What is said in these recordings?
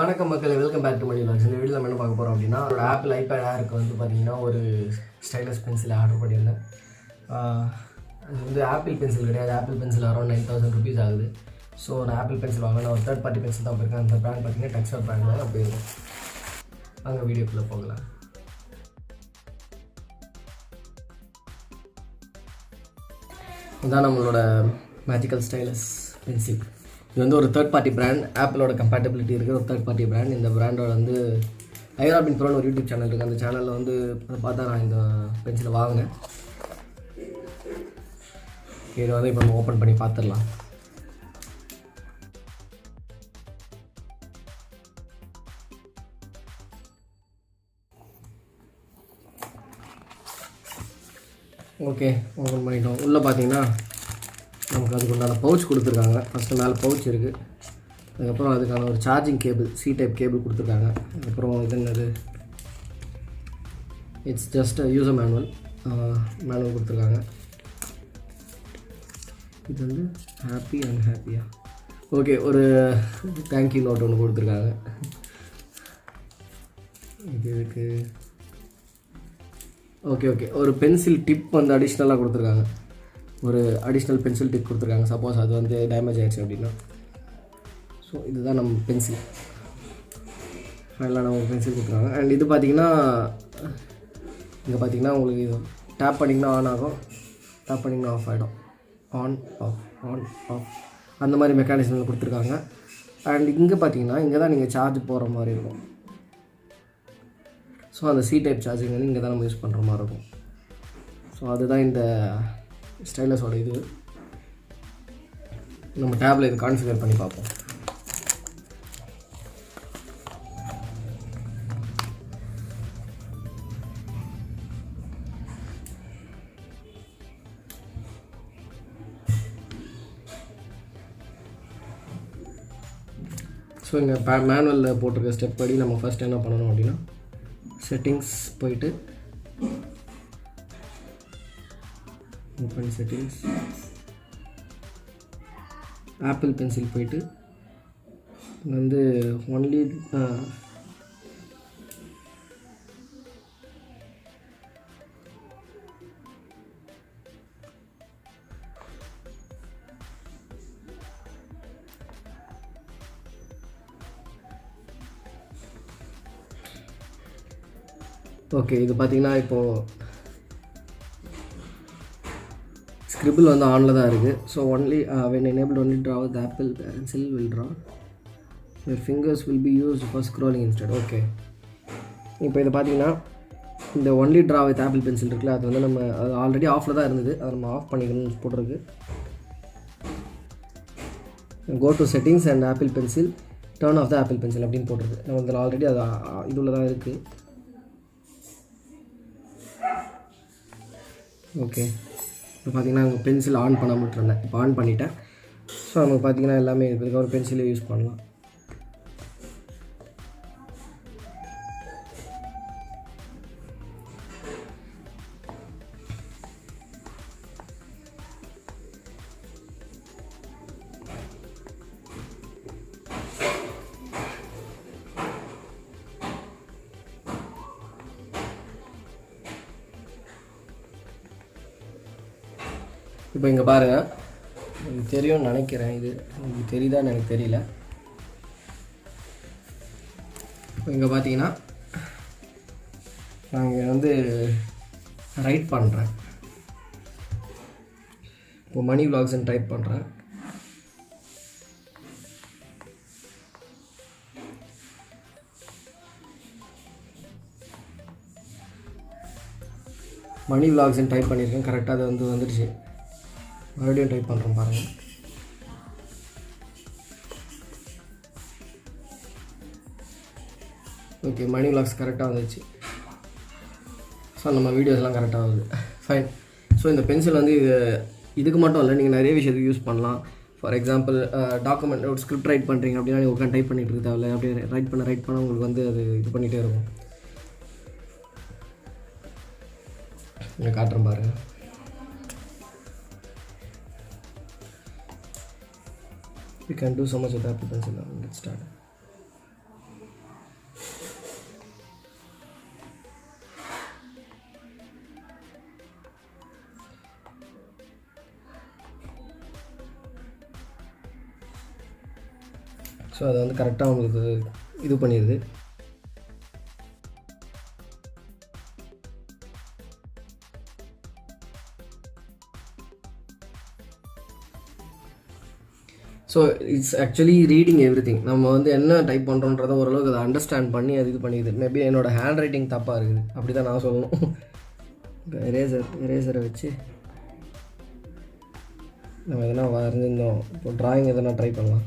வணக்கம் மக்களே, welcome back to Mani vlogs. இந்த வீடியோவில் நம்ம என்ன பார்க்க போகிறோம் அப்படின்னா, ஒரு ஆப்பிள் ஐபேட் ஏருக்கு வந்து பார்த்தீங்கன்னா ஒரு ஸ்டைலஸ் பென்சில் ஆர்டர் பண்ணியிருந்தேன். அது வந்து ஆப்பிள் பென்சில் கிடையாது. ஆப்பிள் பென்சில் அரௌண்ட் 9000 rupees ஆகுது. ஸோ நான் ஆப்பிள் பென்சில் வாங்கினா ஒரு தேர்ட் பார்ட்டி பென்சில் தான் போயிருக்கேன். அந்த பிராண்ட் பார்த்தீங்கன்னா டக்ஸர் பிராண்ட் அப்படி இருக்கும். அங்கே வீடியோக்குள்ளே போகலாம். இதுதான் நம்மளோட மேஜிக்கல் ஸ்டைலஸ் பென்சில். இது வந்து ஒரு தேர்ட் பார்ட்டி பிராண்ட். ஆப்பிளோட கம்பேட்டபிலிட்டி இருக்கிற ஒரு தேர்ட் பார்ட்டி பிராண்ட். இந்த பிராண்டோட வந்து ஐராபின் ப்ரோன்னு ஒரு யூடியூப் சேனல் இருக்குது. அந்த சேனலில் வந்து அதை பார்த்தா நான் இந்த பென்சிலை வாங்கினேன். இதை வந்து இப்போ நம்ம ஓப்பன் பண்ணி பார்த்துடலாம். ஓகே, ஓப்பன் பண்ணிட்டோம். உள்ளே பார்த்தீங்கன்னா நமக்கு அதுக்கு உண்டான பவுச் கொடுத்துருக்காங்க. ஃபஸ்ட்டு மேலே பவுச் இருக்குது. அதுக்கப்புறம் அதுக்கான ஒரு charging cable, C type cable கொடுத்துருக்காங்க. அதுக்கப்புறம் இது என்னது, இட்ஸ் ஜஸ்ட் யூசர் மேனுவல் கொடுத்துருக்காங்க. இது வந்து ஹாப்பி அண்ட் ஹாப்பியா ஓகே, ஒரு தேங்க்யூ நோட் ஒன்று கொடுத்துருக்காங்க. இது இதுக்கு ஓகே ஒரு பென்சில் டிப் வந்து அடிஷ்னலாக கொடுத்துருக்காங்க. ஒரு அடிஷ்னல் பென்சில் டிப் கொடுத்துருக்காங்க. சப்போஸ் அது வந்து டேமேஜ் ஆகிடுச்சு அப்படின்னா. ஸோ இதுதான் நம்ம பென்சில். ஃபைனலாக நம்ம பென்சில் கொடுத்துருக்காங்க. அண்ட் இது பார்த்திங்கன்னா இங்கே பார்த்திங்கன்னா உங்களுக்கு டேப் பண்ணிங்கன்னா ஆன் ஆகும், டேப் பண்ணிங்கன்னா ஆஃப் ஆகிடும். ஆன் ஆஃப் அந்த மாதிரி மெக்கானிசமில் கொடுத்துருக்காங்க. அண்ட் இங்கே பார்த்தீங்கன்னா இங்கே தான் நீங்கள் சார்ஜ் போடுற மாதிரி இருக்கும். ஸோ அந்த சி டைப் சார்ஜிங் வந்து இங்கே தான் நம்ம யூஸ் பண்ணுற மாதிரி இருக்கும். ஸோ அதுதான் இந்த ஸ்டைலஸோட இது. நம்ம டேப்பில் இது கான்ஃபிகர் பண்ணி பார்ப்போம். ஸோ இங்கே மேனுவலில் போட்டிருக்க ஸ்டெப் படி நம்ம ஃபஸ்ட் என்ன பண்ணணும் அப்படின்னா, செட்டிங்ஸ் போயிட்டு ஓப்பன் செட்டிங்ஸ், ஆப்பிள் பென்சில் போயிட்டு வந்து ஒன்லி ஓகே. இது பார்த்தீங்கன்னா இப்போது ஸ்கிரிபிள் வந்து ஆனில் தான் இருக்குது. So only when enabled only draw with Apple pencil will draw, your fingers will be used for scrolling instead. Okay, இப்போ இதை பார்த்தீங்கன்னா இந்த only draw with apple pencil இருக்குல்ல, அது வந்து நம்ம அது ஆல்ரெடி ஆஃபில் தான் இருந்தது. அதை நம்ம ஆஃப் பண்ணிக்கணும்னு போட்டிருக்கு. Go to settings and Apple Pencil, turn off the Apple Pencil அப்படின்னு போட்டிருக்கு. நம்ம இதில் ஆல்ரெடி அது இதுல தான் இருக்குது. ஓகே, இப்போ பார்த்தீங்கன்னா அங்கே பென்சில் ஆன் பண்ணாமல் விட்டுருந்தேன். இப்போ ஆன் பண்ணிட்டேன். ஸோ நமக்கு பார்த்தீங்கன்னா எல்லாமே இதுக்கு ஒரு பென்சிலே யூஸ் பண்ணலாம். இப்போ இங்கே பாருங்கள், எனக்கு தெரியும்னு நினைக்கிறேன். இது உங்களுக்கு தெரியுதான்னு எனக்கு தெரியல. இப்போ இங்கே பார்த்தீங்கன்னா நான் இங்கே வந்து ரைட் பண்ணுறேன். இப்போ மணி வ்ளாக்ஸ்ன்னு டைப் பண்ணுறேன். மணி வ்ளாக்ஸ்ன்னு டைப் பண்ணியிருக்கேன். கரெக்டாக அது வந்து வந்துடுச்சு. மறுபடியும் டைப் பண்ணுறோம் பாருங்கள். ஓகே, மணி வ்ளாக்ஸ் கரெக்டாக வந்துடுச்சு. ஸோ நம்ம வீடியோஸ்லாம் கரெக்டாக வருது. ஃபைன். ஸோ இந்த பென்சில் வந்து இதுக்கு மட்டும் இல்லை, நீங்கள் நிறைய விஷயத்துக்கு யூஸ் பண்ணலாம். ஃபார் எக்ஸாம்பிள் டாக்குமெண்ட் ஒரு ஸ்கிரிப்ட் ரைட் பண்ணுறீங்க அப்படின்னா நீங்கள் உட்காந்து டைப் பண்ணிட்டு இருக்க தேவையில்லை. அப்படியே ரைட் பண்ண உங்களுக்கு வந்து அது இது பண்ணிகிட்டே இருக்கும். இங்கே காட்டுறேன் பாருங்கள். You can do so much with Apple Pencil. Now let's start. So அதை வந்து கரெக்டாக உங்களுக்கு இது பண்ணிடுது. So it's actually reading every thing. நம்ம வந்து என்ன டைப் பண்ணுறோன்றதை ஓரளவுக்கு அதை அண்டர்ஸ்டாண்ட் பண்ணி அது இது பண்ணிக்குது. மேபி என்னோடய ஹேண்ட் ரைட்டிங் தப்பாக இருக்குது, அப்படி தான் நான் சொல்லணும். எரேசரை வச்சு நம்ம எதனா வரைஞ்சிருந்தோம். இப்போ ட்ராயிங் எதனா ட்ரை பண்ணலாம்.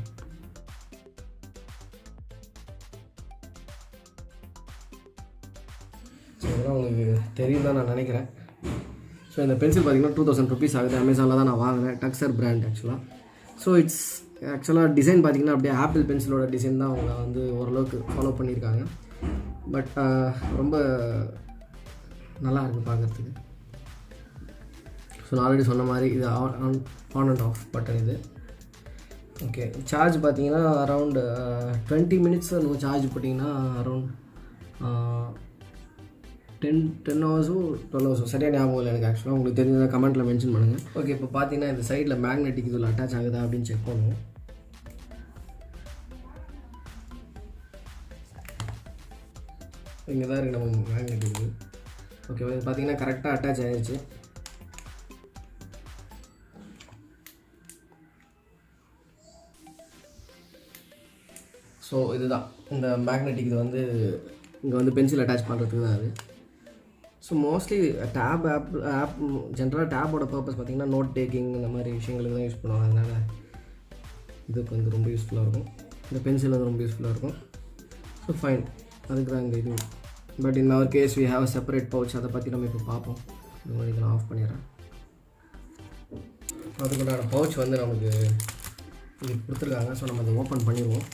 ஸோ இதெல்லாம் உங்களுக்கு தெரியும் தான் நான் நினைக்கிறேன். ஸோ இந்த பென்சில் பார்த்திங்கன்னா 2000 rupees ஆகுது. அமேசானில் தான் நான் வாங்கினேன், டக்ஸர் பிராண்ட் ஆக்சுவலாக. ஸோ இட்ஸ் ஆக்சுவலாக டிசைன் பார்த்திங்கன்னா அப்படியே ஆப்பிள் பென்சிலோட டிசைன் தான் அவங்க வந்து ஓரளவுக்கு ஃபாலோ பண்ணியிருக்காங்க. பட் ரொம்ப நல்லா இருக்குது பார்க்குறதுக்கு. ஸோ நான் ஆல்ரெடி சொன்ன மாதிரி இது ஆன் அண்ட் ஆஃப் பட்டன் இது. ஓகே, சார்ஜ் பார்த்தீங்கன்னா அரவுண்ட் 20 minutes நம்ம சார்ஜ் போட்டிங்கன்னா அரவுண்ட் 10 hours 12 hours சரியாக ஞாபகம் இல்லை எனக்கு. ஆக்சுவலாக உங்களுக்கு தெரிஞ்சதை கமெண்ட்டில் மென்ஷன் பண்ணுங்கள். ஓகே, இப்போ பார்த்தீங்கன்னா இந்த சைடில் மேக்னெட்டிக் இதில் அட்டாச் ஆகுதா அப்படின்னு செக் பண்ணுவோம். இங்கே தான் இருக்குது நம்ம மேக்னெட்டிக். ஓகே, இது பார்த்தீங்கன்னா கரெக்டாக அட்டாச் ஆகிடுச்சு. ஸோ இதுதான் இந்த மேக்னெட்டிக். இது வந்து இங்கே வந்து பென்சில் அட்டாச் பண்ணுறதுக்கு தான் அது. ஸோ மோஸ்ட்லி ஆப் ஜென்ரலாக டேப்போட பர்பஸ் பார்த்திங்கன்னா நோட் டேக்கிங் இந்த மாதிரி விஷயங்களுக்கு தான் யூஸ் பண்ணுவாங்க. அதனால் இதுக்கு வந்து ரொம்ப யூஸ்ஃபுல்லாக இருக்கும். இந்த பென்சில் வந்து ரொம்ப யூஸ்ஃபுல்லாக இருக்கும். ஸோ ஃபைன், அதுக்கு தான் இந்த இது. But in our case we have a separate pouch. அதை பற்றி நம்ம இப்போ பார்ப்போம். இந்த மாதிரி நான் ஆஃப் பண்ணிடுறேன். அதுக்குண்டான பவுச் வந்து நமக்கு இது கொடுத்துருக்காங்க. ஸோ நம்ம அதை ஓப்பன் பண்ணிடுவோம்.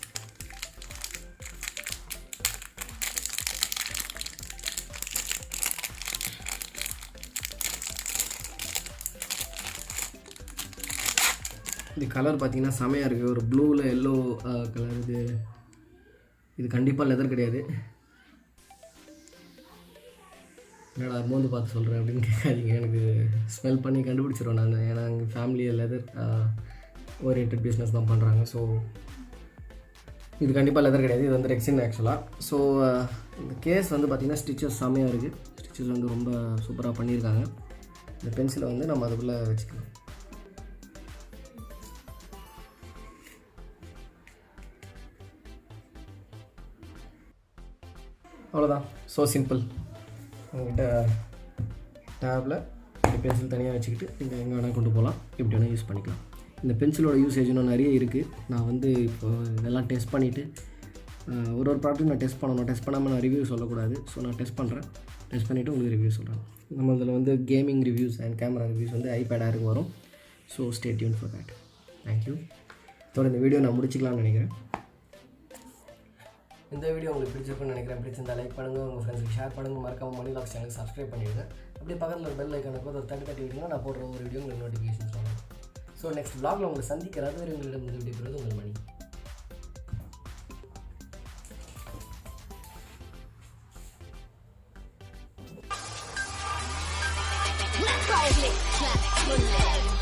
இது கலர் பார்த்திங்கன்னா செமையாக இருக்குது. ஒரு ப்ளூவில் எல்லோ கலர். இது கண்டிப்பாக லெதர் கிடையாது. என்னடா மோந்து பார்த்து சொல்கிறேன் அப்படின்னு கேட்காதீங்க. எனக்கு ஸ்மெல் பண்ணி கண்டுபிடிச்சிருவேன் நான். ஏன்னா எங்கள் ஃபேமிலியை லெதர் ஓரியன்ட் பிஸ்னஸ் தான் பண்ணுறாங்க. ஸோ இது கண்டிப்பாக லெதர் கிடையாது. இது வந்து ரெக்ஸின் ஆக்சுவலாக. ஸோ இந்த கேஸ் வந்து பார்த்திங்கன்னா ஸ்டிச்சஸ் செமையாக இருக்குது. ஸ்டிச்சஸ் வந்து ரொம்ப சூப்பராக பண்ணியிருக்காங்க. இந்த பென்சிலை வந்து நம்ம அதுக்குள்ளே வச்சுக்கலாம். அவ்வளோதான். So simple. உங்கள்கிட்ட டேப்பில் இந்த பென்சில் தனியாக வச்சுக்கிட்டு நீங்கள் எங்கே வேணால் கொண்டு போகலாம், எப்படி வேணால் யூஸ் பண்ணிக்கலாம். இந்த பென்சிலோட யூசேஜ் இன்னும் நிறைய இருக்குது. நான் வந்து இப்போ இதெல்லாம் டெஸ்ட் பண்ணிவிட்டு ஒரு ப்ராடக்ட்டும் நான் டெஸ்ட் பண்ணணும். டெஸ்ட் பண்ணாமல் நான் ரிவ்யூ சொல்லக்கூடாது. ஸோ நான் டெஸ்ட் பண்ணுறேன். டெஸ்ட் பண்ணிவிட்டு உங்களுக்கு ரிவ்யூ சொல்கிறேன். நம்ம இதில் வந்து gaming reviews and camera reviews வந்து ஐபேட் ஏருக்கு வரும். So stay tune for that. Thank you. இதோட இந்த வீடியோ நான் முடிச்சிக்கலாம்னு நினைக்கிறேன். இந்த வீடியோ உங்களுக்கு பிடிச்சிருக்குன்னு நினைக்கிறேன். பிடிச்சிருந்தா லைக் பண்ணுங்கள், உங்கள் ஃப்ரெண்ட்ஸுக்கு ஷேர் பண்ணுங்கள். மறக்காம மணி வ்ளாக்ஸ் சேனலுக்கு சப்ஸ்கிரைப் பண்ணிவிடுங்க. அப்படியே பக்கத்தில் ஒரு பெல் ஐக்கானுக்கு ஒரு தட்டி விட்டிங்கன்னா நான் போடுற ஒரு வீடியோ உங்களுக்கு நோட்டிஃபிகேஷன்ஸ் வரும். ஸோ நெக்ஸ்ட் வ்ளாகில் உங்களை சந்திக்கிறது வரை உங்களிடம் விடைபெறுவது உங்கள் மணி. Let's go,